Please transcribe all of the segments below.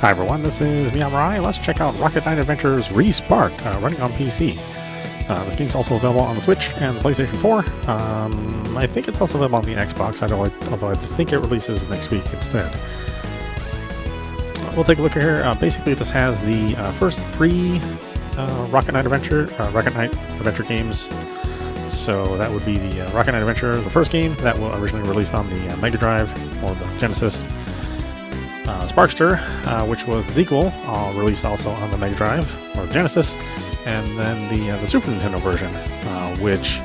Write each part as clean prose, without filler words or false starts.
Hi everyone, this is meowmurai. Let's check out Rocket Knight Adventures Resparked, running on PC. This game's also available on the Switch and the PlayStation 4. I think it's also available on the Xbox, although I think it releases next week instead. We'll take a look here. Basically, this has the first three Rocket Knight Adventure games. So that would be the Rocket Knight Adventure, the first game that was originally released on the Mega Drive or the Genesis. Sparkster, which was the sequel, released also on the Mega Drive or the Genesis, and then the Super Nintendo version, which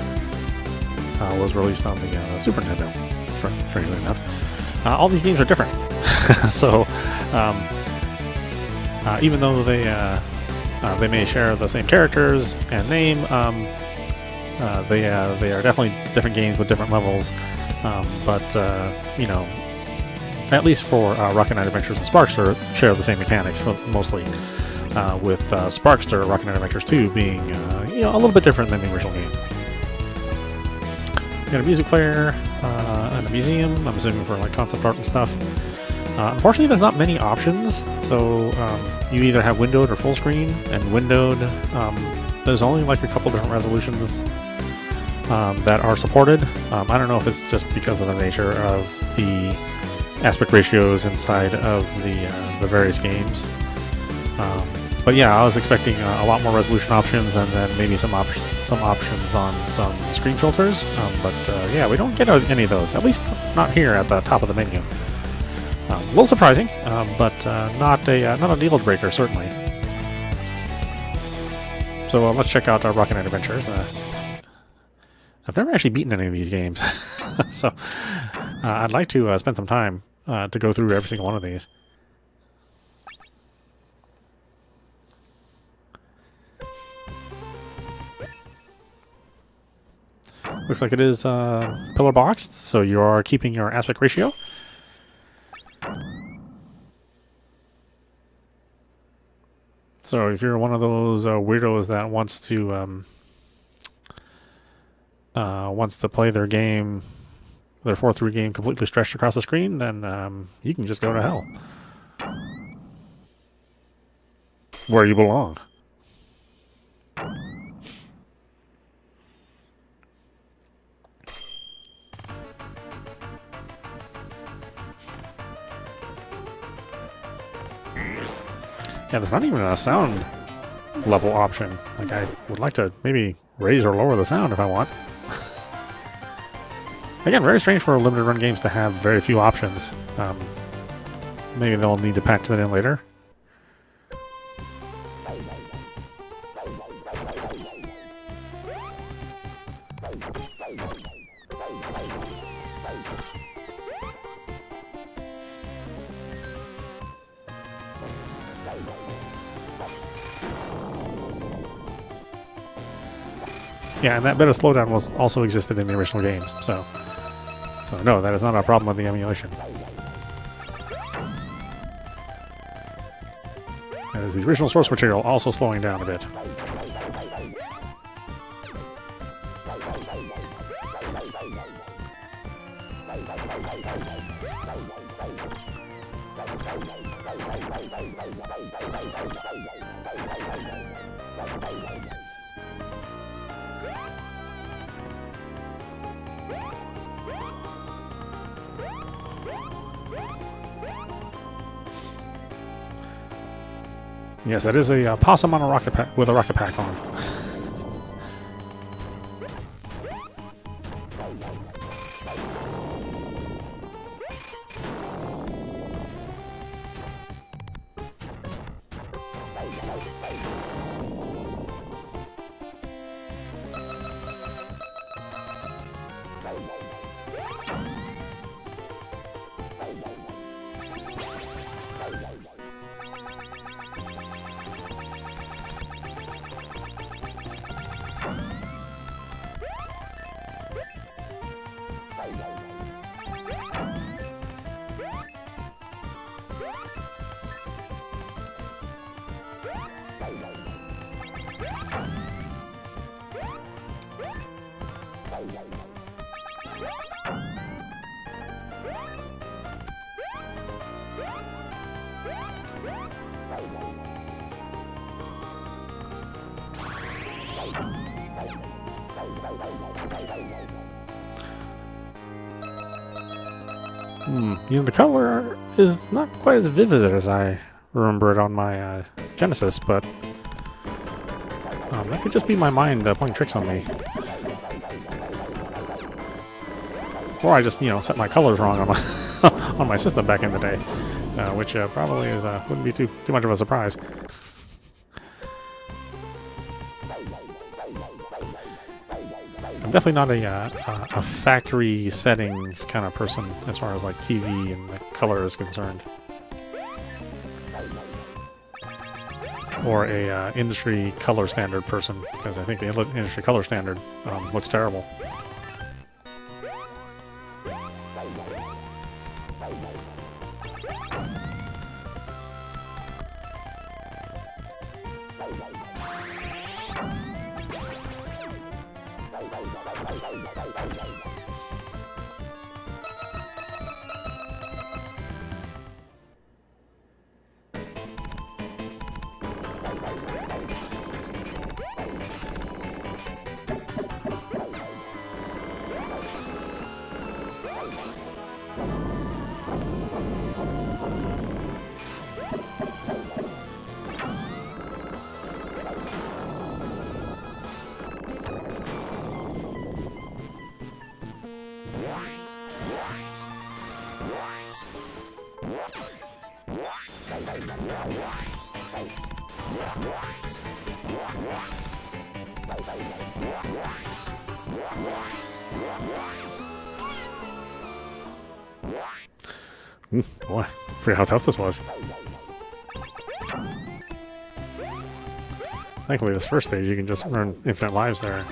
was released on the Super Nintendo. Strangely enough, all these games are different. So, even though they may share the same characters and name, they are definitely different games with different levels. But you know. At least for Rocket Knight Adventures and Sparkster, share the same mechanics mostly, with Sparkster, Rocket Knight Adventures 2 being a little bit different than the original game. You got a music player and a museum, I'm assuming for like concept art and stuff. Unfortunately, there's not many options, so you either have windowed or full screen, and windowed, there's only like a couple different resolutions that are supported. I don't know if it's just because of the nature of the aspect ratios inside of the various games, but yeah, I was expecting a lot more resolution options and then maybe some options on some screen filters, but yeah, we don't get any of those, at least not here at the top of the menu. A little surprising, but not a deal breaker, certainly. So let's check out Rocket Knight Adventures. I've never actually beaten any of these games, so I'd like to spend some time to go through every single one of these. Looks like it is pillar boxed, so you are keeping your aspect ratio. So if you're one of those weirdos that wants to play their game, their 4-3 game completely stretched across the screen, then you can just go to hell. Where you belong. Yeah, there's not even a sound level option. Like, I would like to maybe raise or lower the sound if I want. Again, very strange for limited run games to have very few options. Maybe they'll need to patch that in later. Yeah, and that bit of slowdown was also existed in the original games, so no, that is not a problem with the emulation. That is the original source material also slowing down a bit. Yes, that is a possum on a rocket pack with a rocket pack on. You know, the color is not quite as vivid as I remember it on my Genesis, but that could just be my mind playing tricks on me. Or I just, you know, set my colors wrong on my on my system back in the day, which probably is wouldn't be too much of a surprise. I'm definitely not a factory settings kind of person as far as like TV and the color is concerned, or a industry color standard person, because I think the industry color standard looks terrible. Boy, I forget how tough this was. Thankfully, this first stage you can just earn infinite lives there.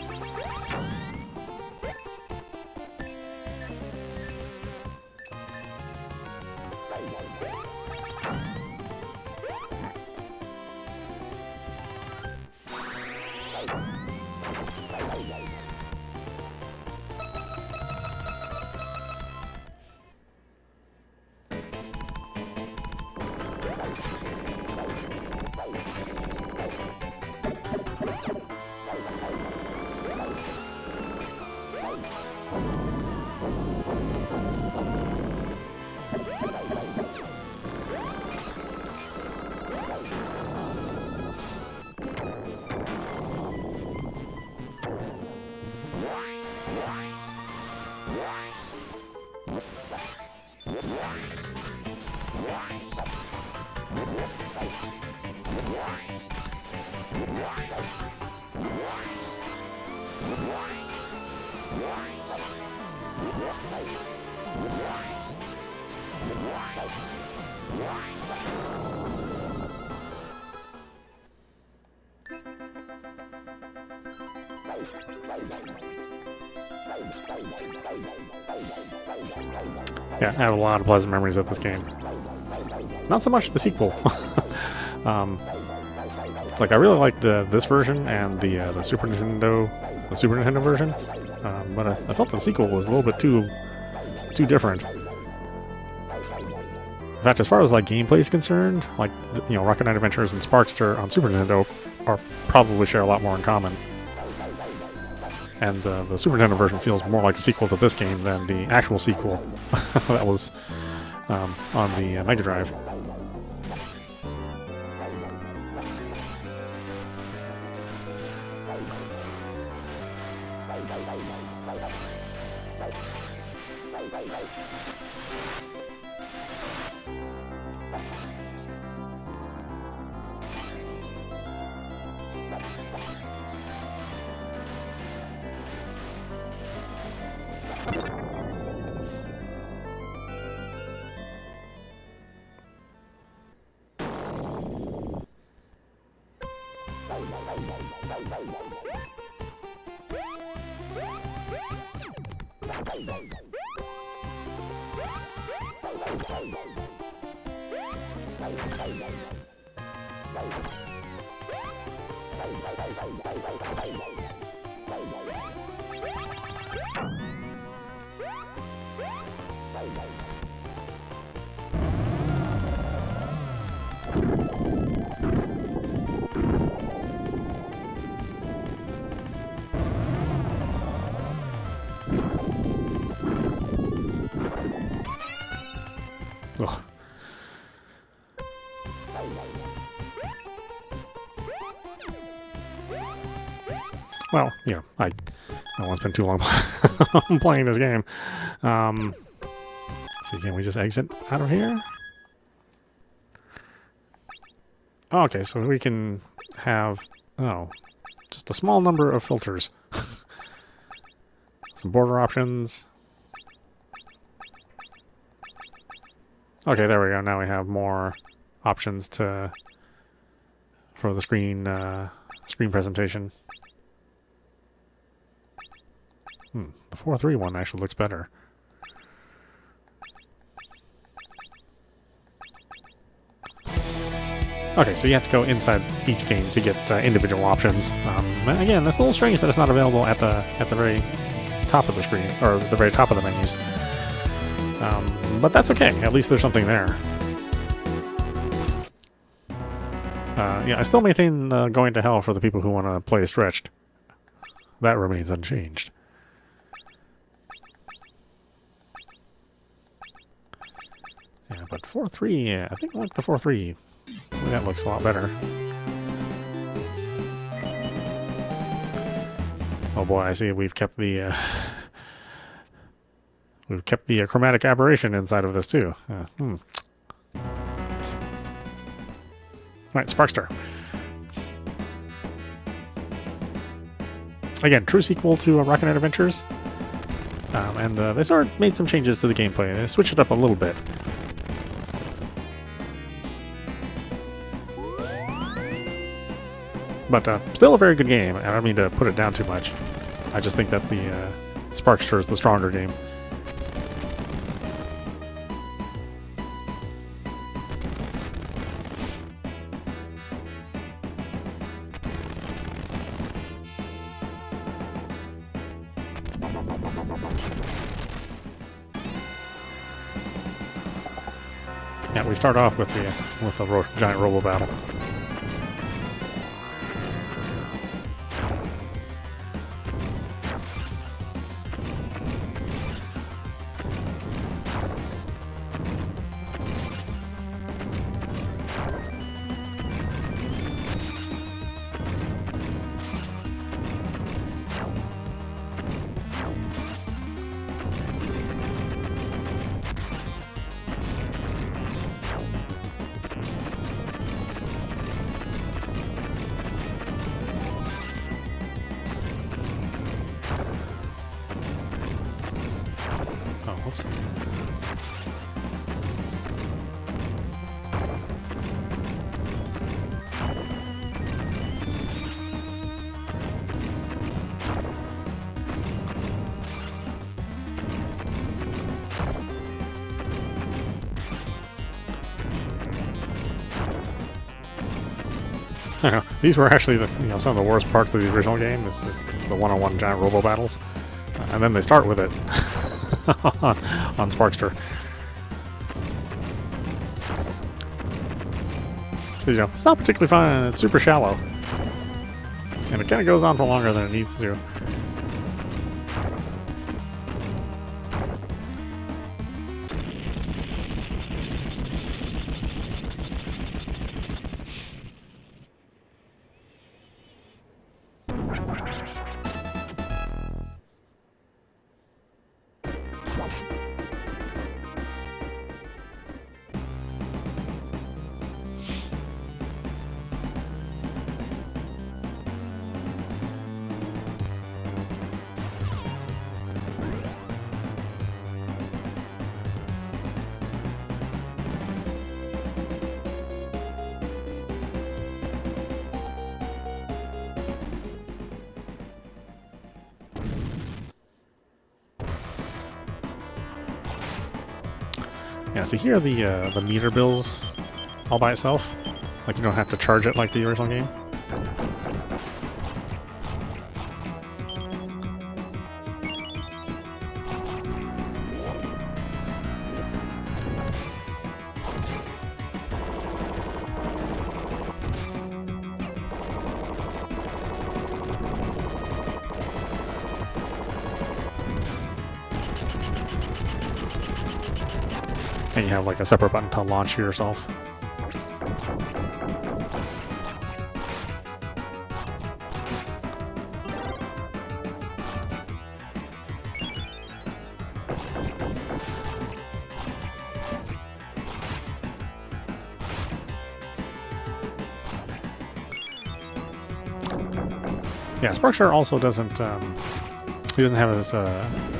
Yeah, I have a lot of pleasant memories of this game. Not so much the sequel. Like I really like this version and the Super Nintendo version, but I felt the sequel was a little bit too different. In fact, as far as like gameplay is concerned, like you know, Rocket Knight Adventures and Sparkster on Super Nintendo are probably share a lot more in common. And the Super Nintendo version feels more like a sequel to this game than the actual sequel that was on the Mega Drive. Ugh. Well, yeah, I don't want to spend too long playing this game. Let's see, can we just exit out of here? Oh, okay, so we can have, just a small number of filters. Some border options. Okay, there we go. Now we have more options for the screen presentation. The 4:3 one actually looks better. Okay, so you have to go inside each game to get individual options. Again, it's a little strange that it's not available at the very top of the screen, or the very top of the menus. But that's okay. At least there's something there. Yeah, I still maintain going to hell for the people who want to play stretched. That remains unchanged. Yeah, but 4:3, yeah, I think I like the 4:3. That looks a lot better. Oh boy, I see we've kept the chromatic aberration inside of this too. Right, Sparkster. Again, true sequel to Rocket Knight Adventures, and they sort of made some changes to the gameplay. They switched it up a little bit. But still a very good game. I don't mean to put it down too much. I just think that the Sparkster is the stronger game. Yeah, we start off with the giant robo battle. Whoops. I know. These were actually some of the worst parts of the original game. Is the one-on-one giant robo battles, and then they start with it on Sparkster. It's not particularly fun, and it's super shallow, and it kind of goes on for longer than it needs to. Yeah, so here are the meter bills all by itself. Like, you don't have to charge it like the original game. and you have like a separate button to launch yourself. Yeah, Sparkshare also doesn't. He doesn't have his.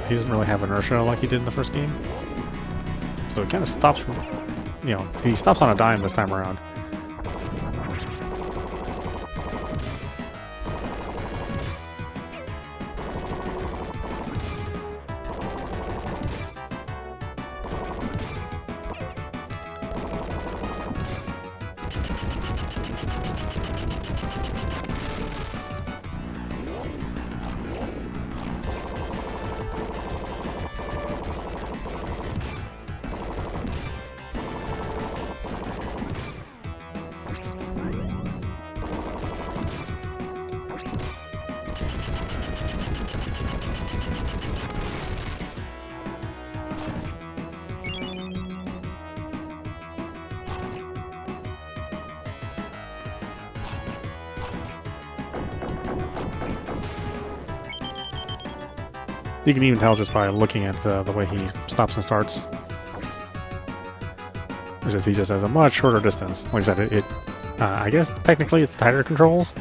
He doesn't really have inertia like he did in the first game. So it kind of stops from. You know, he stops on a dime this time around. You can even tell just by looking at the way he stops and starts. It's just, he just has a much shorter distance. Like I said, I guess technically it's tighter controls.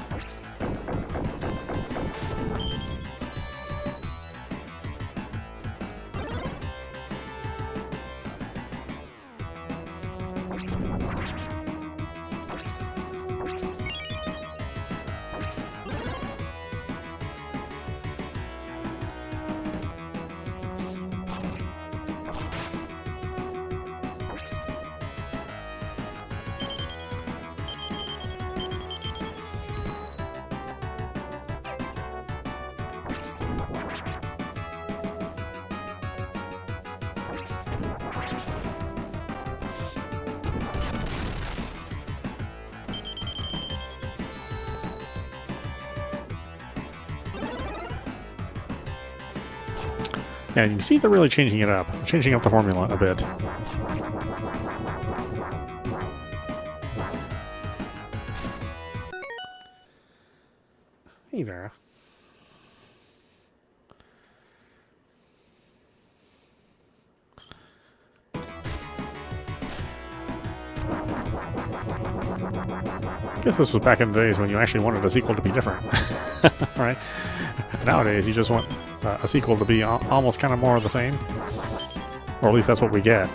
Yeah, you can see they're really changing it up. Changing up the formula a bit. Hey there. I guess this was back in the days when you actually wanted a sequel to be different. Right? Nowadays, you just want a sequel to be almost kind of more of the same. Or at least that's what we get.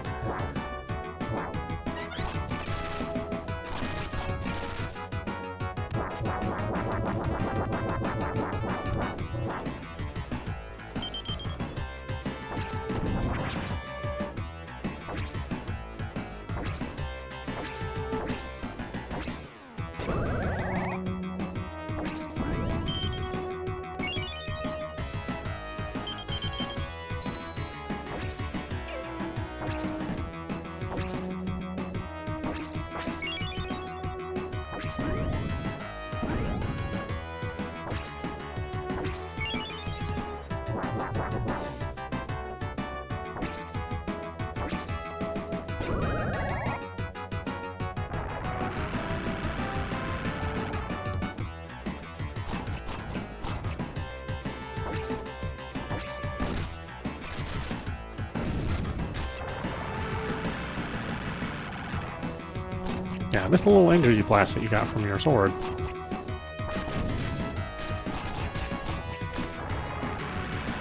Yeah, this little energy blast that you got from your sword.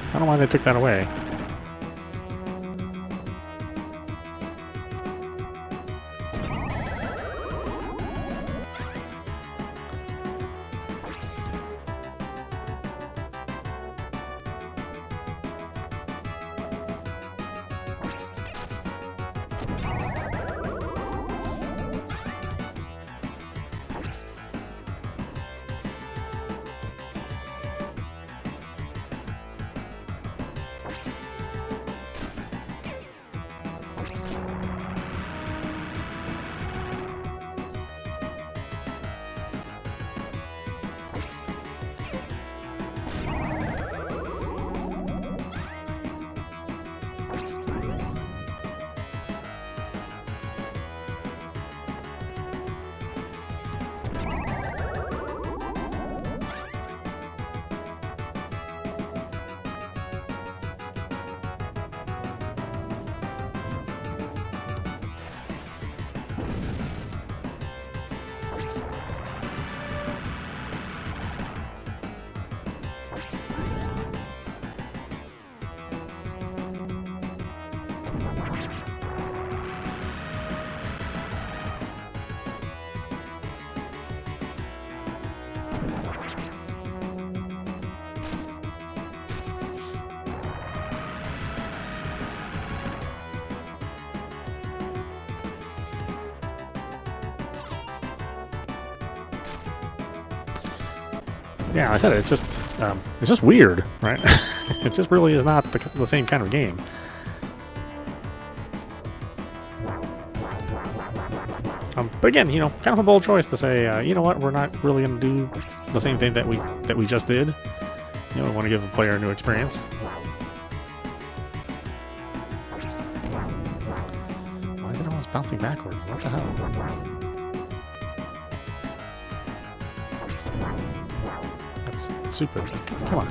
I don't know why they took that away. Yeah, I said it, it's just weird, right? It just really is not the same kind of game. But again, you know, kind of a bold choice to say, you know what, we're not really going to do the same thing that we just did. You know, we want to give the player a new experience. Why is it always bouncing backwards? What the hell? That's stupid. Come on.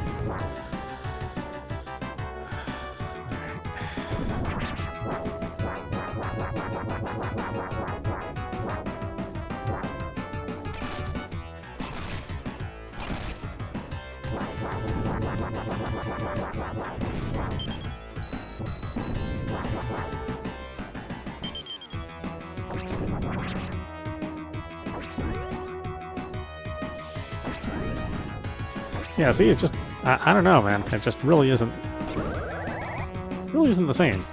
Yeah, see, it's just, I don't know, man. It just really isn't the same.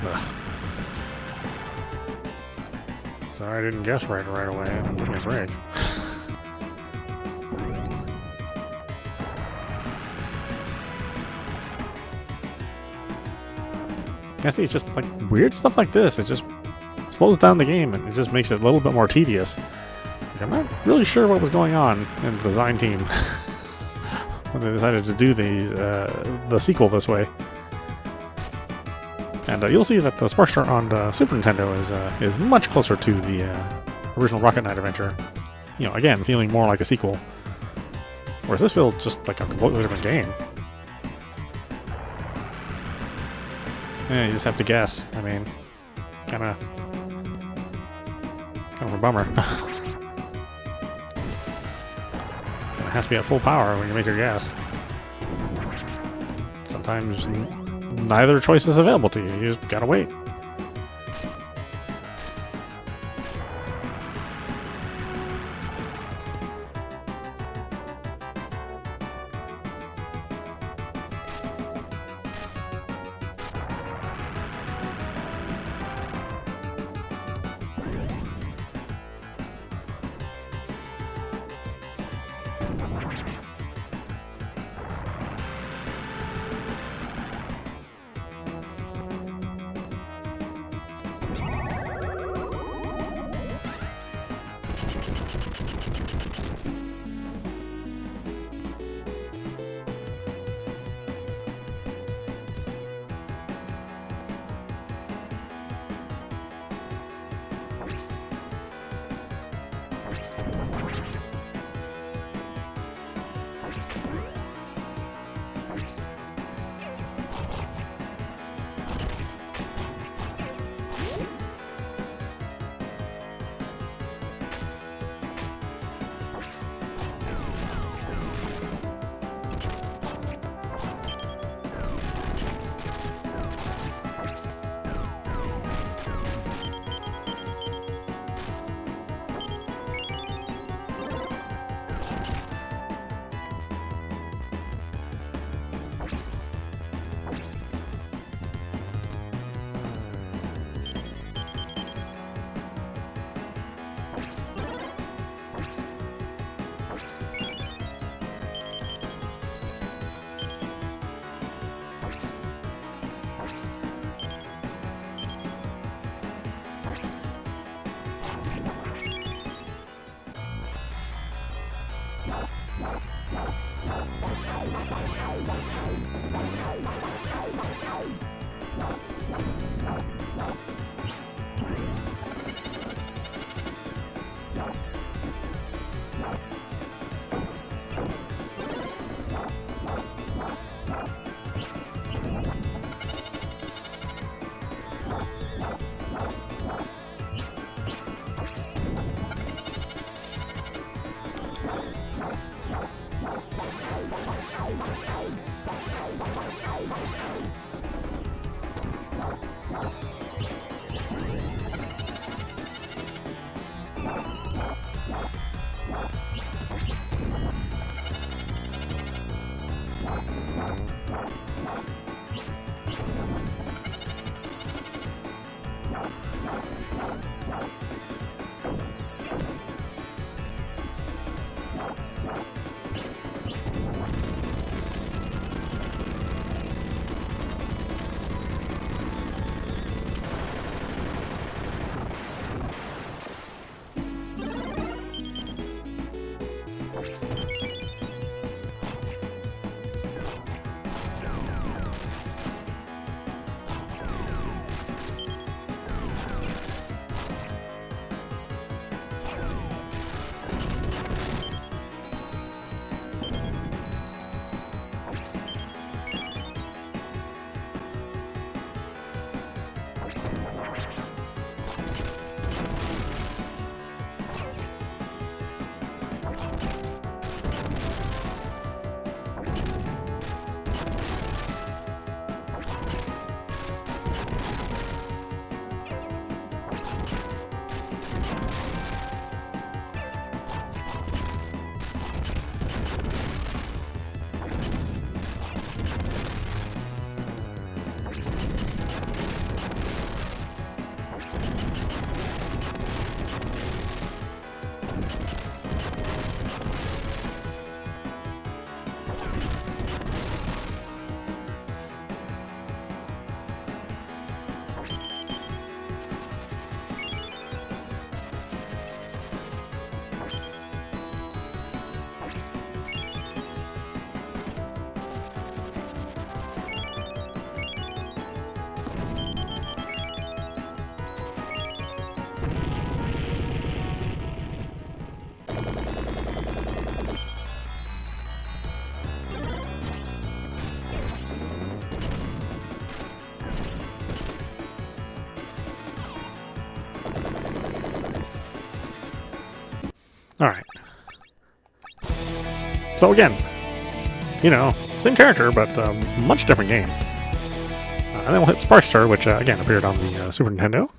Ugh. Sorry I didn't guess right away. Give me a break. I see, it's just like weird stuff like this. It just slows down the game and it just makes it a little bit more tedious. Like, I'm not really sure what was going on in the design team when they decided to do the sequel this way. And you'll see that the Sparkster on the Super Nintendo is much closer to the original Rocket Knight adventure. You know, again, feeling more like a sequel. Whereas this feels just like a completely different game. Yeah, you just have to guess. I mean, kind of a bummer. And it has to be at full power when you make your guess. Sometimes neither choice is available to you. You just gotta wait. Alright. So again, you know, same character, but much different game. And then we'll hit Sparkster, which again appeared on the Super Nintendo.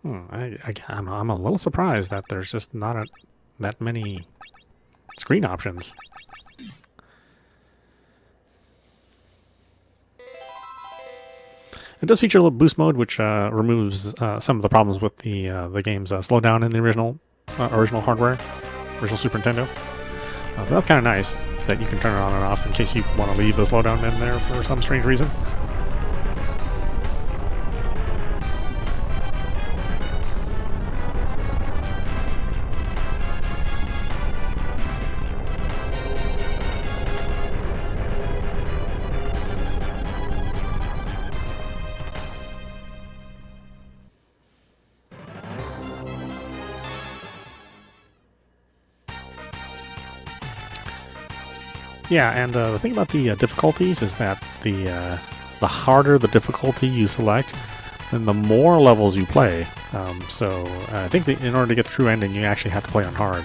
I'm a little surprised that there's just not that many screen options. It does feature a little boost mode, which removes some of the problems with the game's slowdown in the original hardware, original Super Nintendo. So that's kind of nice that you can turn it on and off in case you want to leave the slowdown in there for some strange reason. Yeah, and the thing about the difficulties is that the harder the difficulty you select, then the more levels you play. So I think that in order to get the true ending, you actually have to play on hard.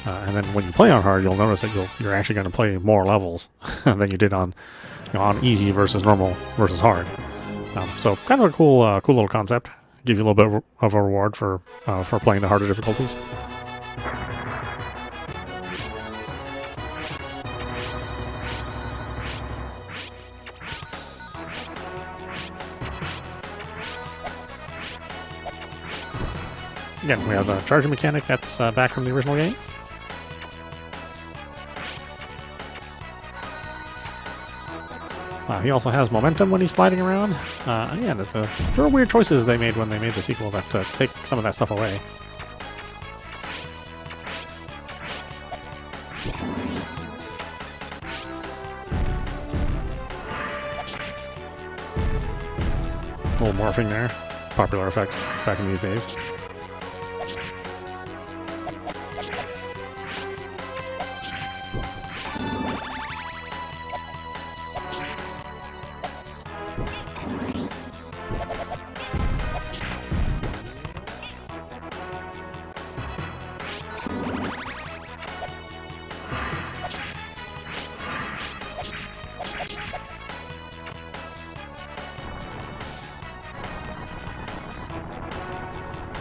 And then when you play on hard, you'll notice that you're actually going to play more levels than you did on on easy versus normal versus hard. So kind of a cool little concept. Give you a little bit of a reward for playing the harder difficulties. Again, we have a charging mechanic that's back from the original game. He also has momentum when he's sliding around. Again, there are weird choices they made when they made the sequel that take some of that stuff away. little morphing there. Popular effect back in these days.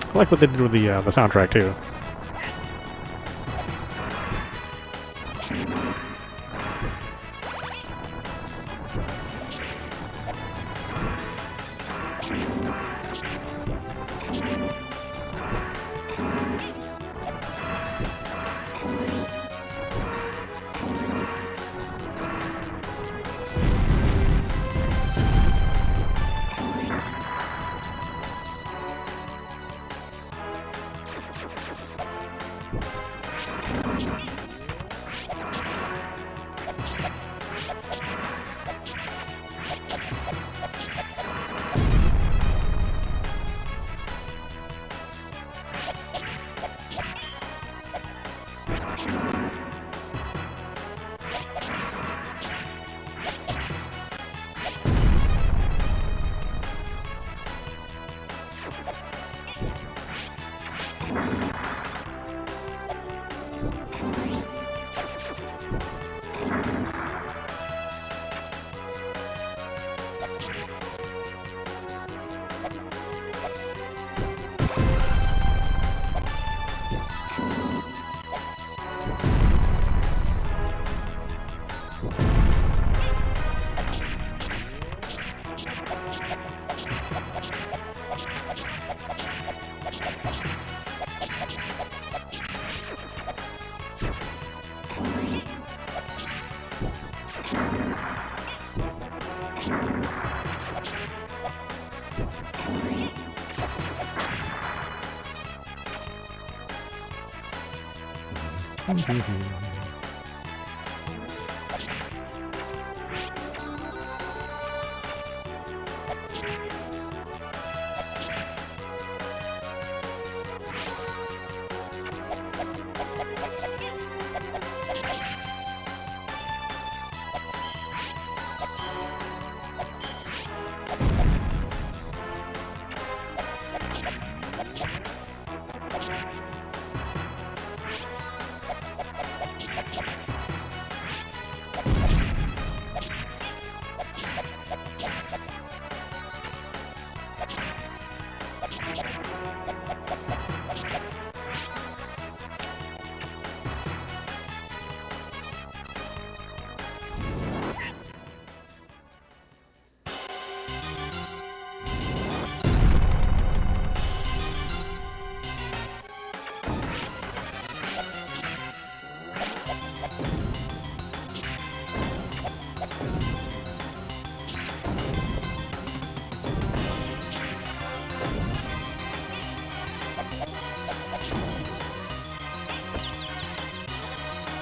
I like what they did with the soundtrack too.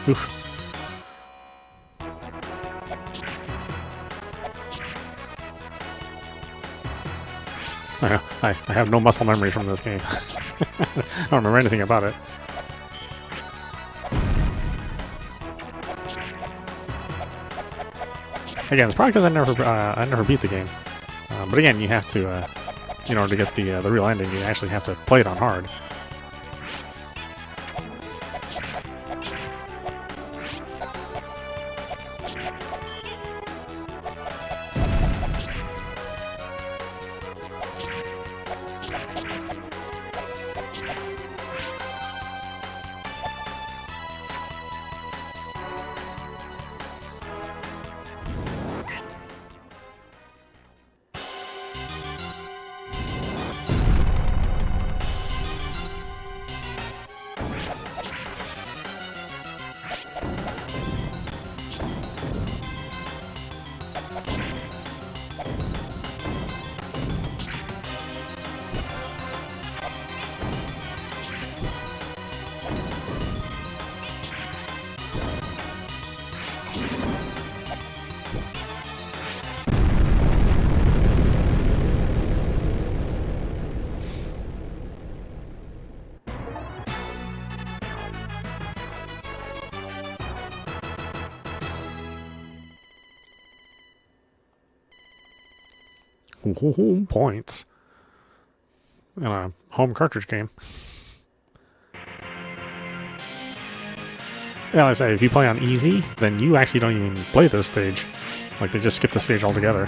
Oof. I have no muscle memory from this game. I don't remember anything about it. Again, it's probably because I never beat the game. But again, you have to, in order to get the real ending, you actually have to play it on hard. Ooh, points. In a home cartridge game. Yeah, like I say, if you play on easy, then you actually don't even play this stage. Like, they just skip the stage altogether.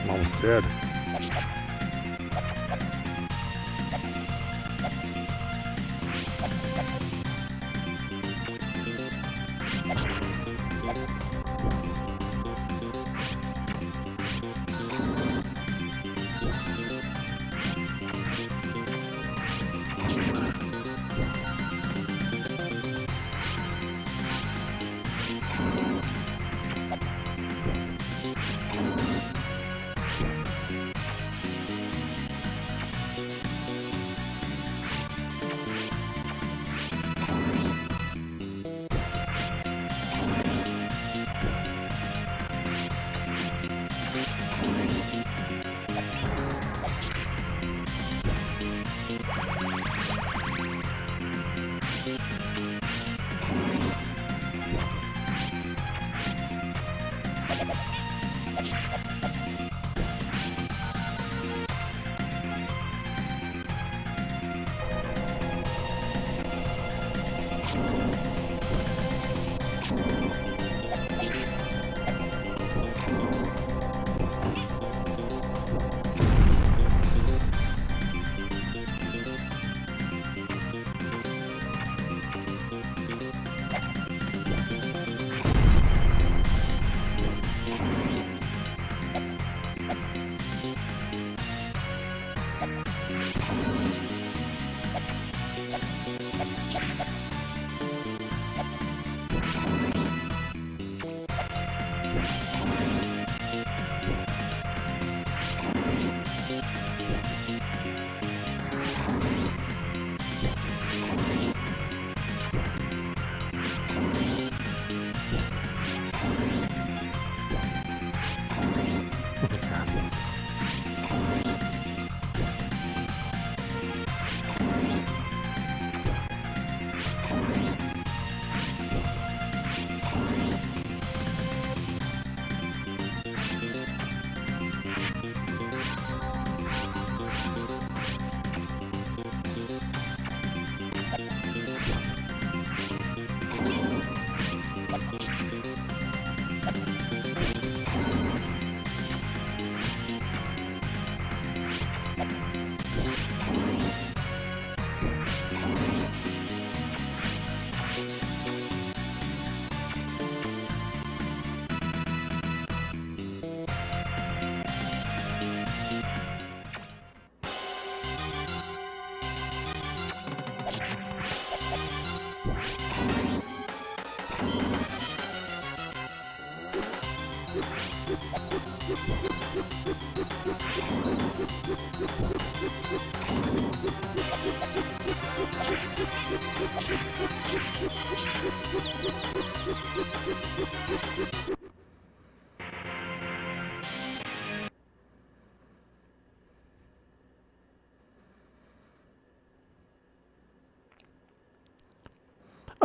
I'm almost dead.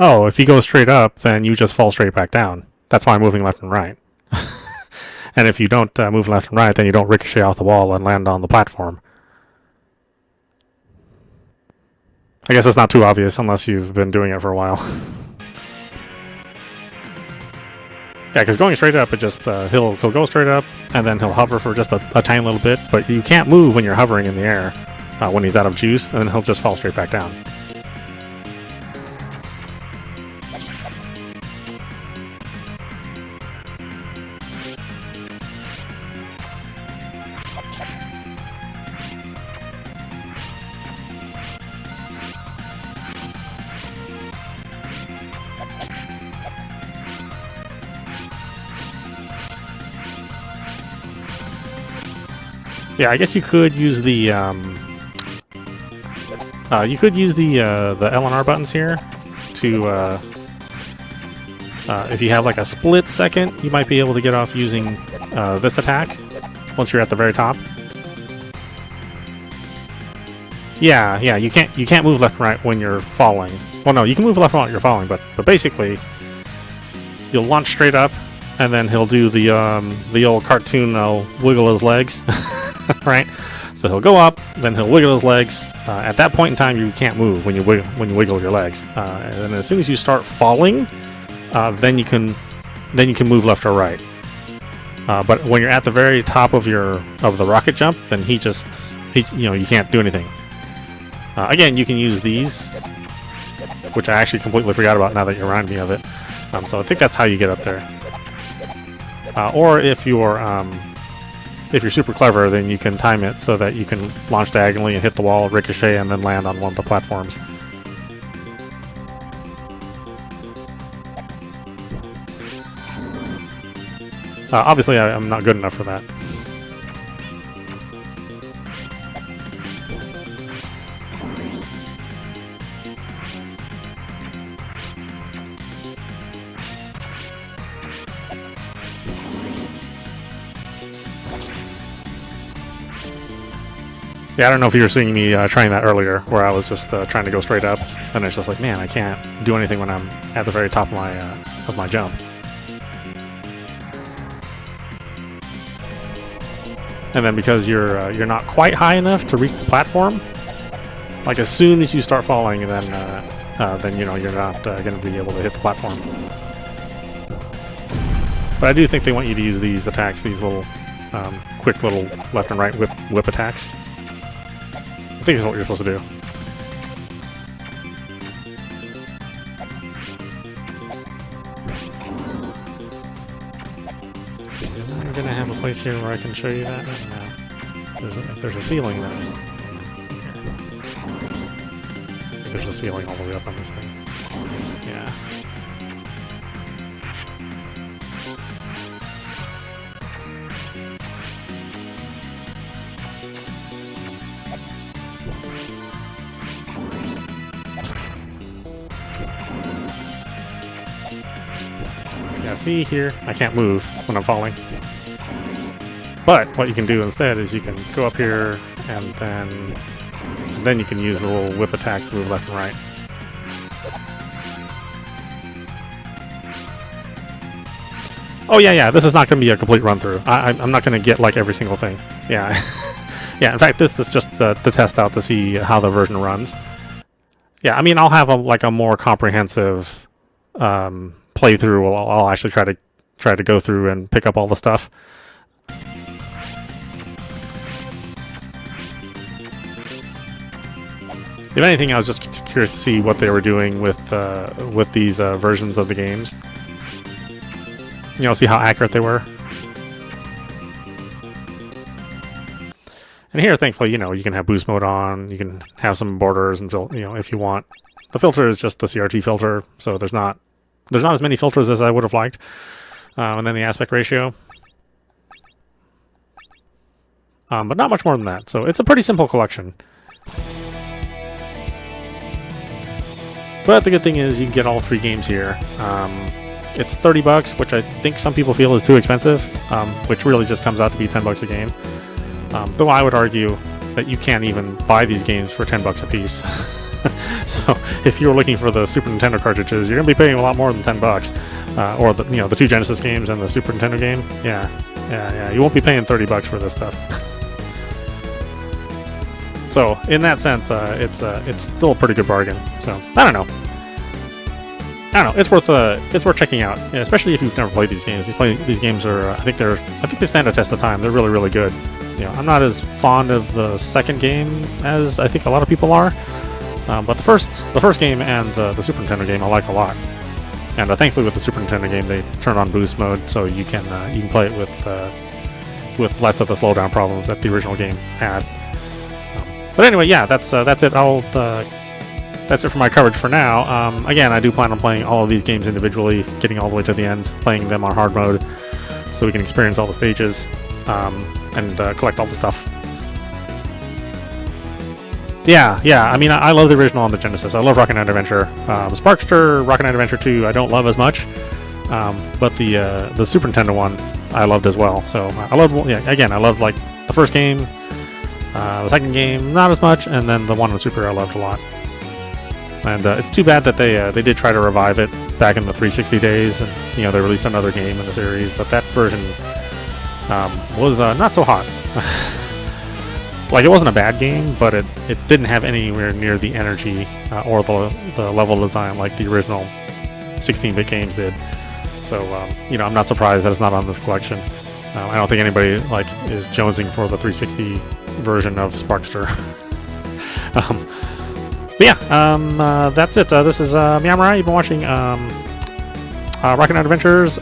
Oh, if you go straight up, then you just fall straight back down. That's why I'm moving left and right. And if you don't move left and right, then you don't ricochet off the wall and land on the platform. I guess it's not too obvious unless you've been doing it for a while. Yeah, because going straight up, it just he'll go straight up, and then he'll hover for just a tiny little bit, but you can't move when you're hovering in the air when he's out of juice, and then he'll just fall straight back down. Yeah, I guess you could use the L and R buttons here to if you have like a split second, you might be able to get off using this attack once you're at the very top. Yeah, you can't move left and right when you're falling. Well, no, you can move left and right when you're falling, but basically you'll launch straight up, and then he'll do the old cartoon wiggle his legs. Right, so he'll go up, then he'll wiggle his legs. At that point in time, you can't move when you wiggle your legs. And then as soon as you start falling, then you can move left or right. But when you're at the very top of the rocket jump, then you can't do anything. Again, you can use these, which I actually completely forgot about now that you remind me of it. So I think that's how you get up there. Or if you're super clever, then you can time it so that you can launch diagonally and hit the wall, ricochet, and then land on one of the platforms. Obviously, I'm not good enough for that. Yeah, I don't know if you were seeing me trying that earlier, where I was just trying to go straight up, and it's just like, man, I can't do anything when I'm at the very top of my jump. And then because you're not quite high enough to reach the platform, like as soon as you start falling, then you're not going to be able to hit the platform. But I do think they want you to use these attacks, these little quick little left and right whip attacks. I think this is what you're supposed to do. Let's see, am I going to have a place here where I can show you that? No. If there's a ceiling, then... Let's see here. There's a ceiling all the way up on this thing. Yeah. Yeah, see here, I can't move when I'm falling. But what you can do instead is you can go up here, and then you can use the little whip attacks to move left and right. Oh yeah, this is not going to be a complete run-through. I'm not going to get like every single thing. Yeah. Yeah, in fact, this is just to test out to see how the version runs. Yeah, I mean, I'll have a more comprehensive playthrough. I'll actually try to go through and pick up all the stuff. If anything, I was just curious to see what they were doing with these versions of the games. You know, see how accurate they were. And here, thankfully, you can have boost mode on. You can have some borders until if you want. The filter is just the CRT filter, so there's not as many filters as I would have liked. And then the aspect ratio. But not much more than that. So it's a pretty simple collection. But the good thing is you can get all 3 games here. It's $30, which I think some people feel is too expensive, which really just comes out to be $10 a game. Though I would argue that you can't even buy these games for $10 a piece. So if you're looking for the Super Nintendo cartridges, you're gonna be paying a lot more than $10, or the 2 Genesis games and the Super Nintendo game. Yeah. You won't be paying $30 for this stuff. So in that sense, it's still a pretty good bargain. So I don't know. It's worth checking out, especially if you've never played these games. These games are I think they stand a test of time. They're really, really good. I'm not as fond of the second game as I think a lot of people are. But the first game and the Super Nintendo game I like a lot, and thankfully with the Super Nintendo game they turned on boost mode, so you can play it with less of the slowdown problems that the original game had. But anyway, yeah, that's it. That's it for my coverage for now. Again, I do plan on playing all of these games individually, getting all the way to the end, playing them on hard mode, so we can experience all the stages and collect all the stuff. Yeah. I mean, I love the original on the Genesis. I love Rocket Knight Adventure. Sparkster, Rocket Knight Adventure 2, I don't love as much. But the Super Nintendo one, I loved as well. So I love like the first game, the second game, not as much, and then the one on Super I loved a lot. And it's too bad that they did try to revive it back in the 360 days, and they released another game in the series, but that version was not so hot. Like, it wasn't a bad game, but it didn't have anywhere near the energy or the level design like the original 16-bit games did. So, I'm not surprised that it's not on this collection. I don't think anybody is jonesing for the 360 version of Sparkster. But yeah, that's it. This is meowmurai. You've been watching Rocket Knight Adventures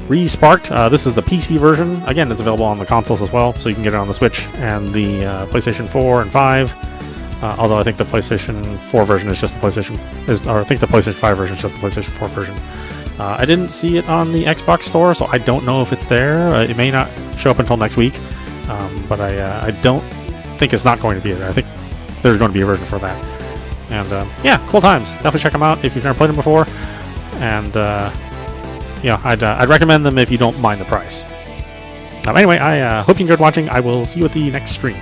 Re-Sparked. This is the PC version. Again, it's available on the consoles as well, so you can get it on the Switch and the PlayStation 4 and 5. Although I think the PlayStation 4 version is just the PlayStation, or I think the PlayStation 5 version is just the PlayStation 4 version. I didn't see it on the Xbox store, so I don't know if it's there. It may not show up until next week, but I don't think it's not going to be there. I think there's going to be a version for that. And yeah, cool times. Definitely check them out if you've never played them before. And I'd recommend them if you don't mind the price. Anyway, I hope you enjoyed watching. I will see you at the next stream.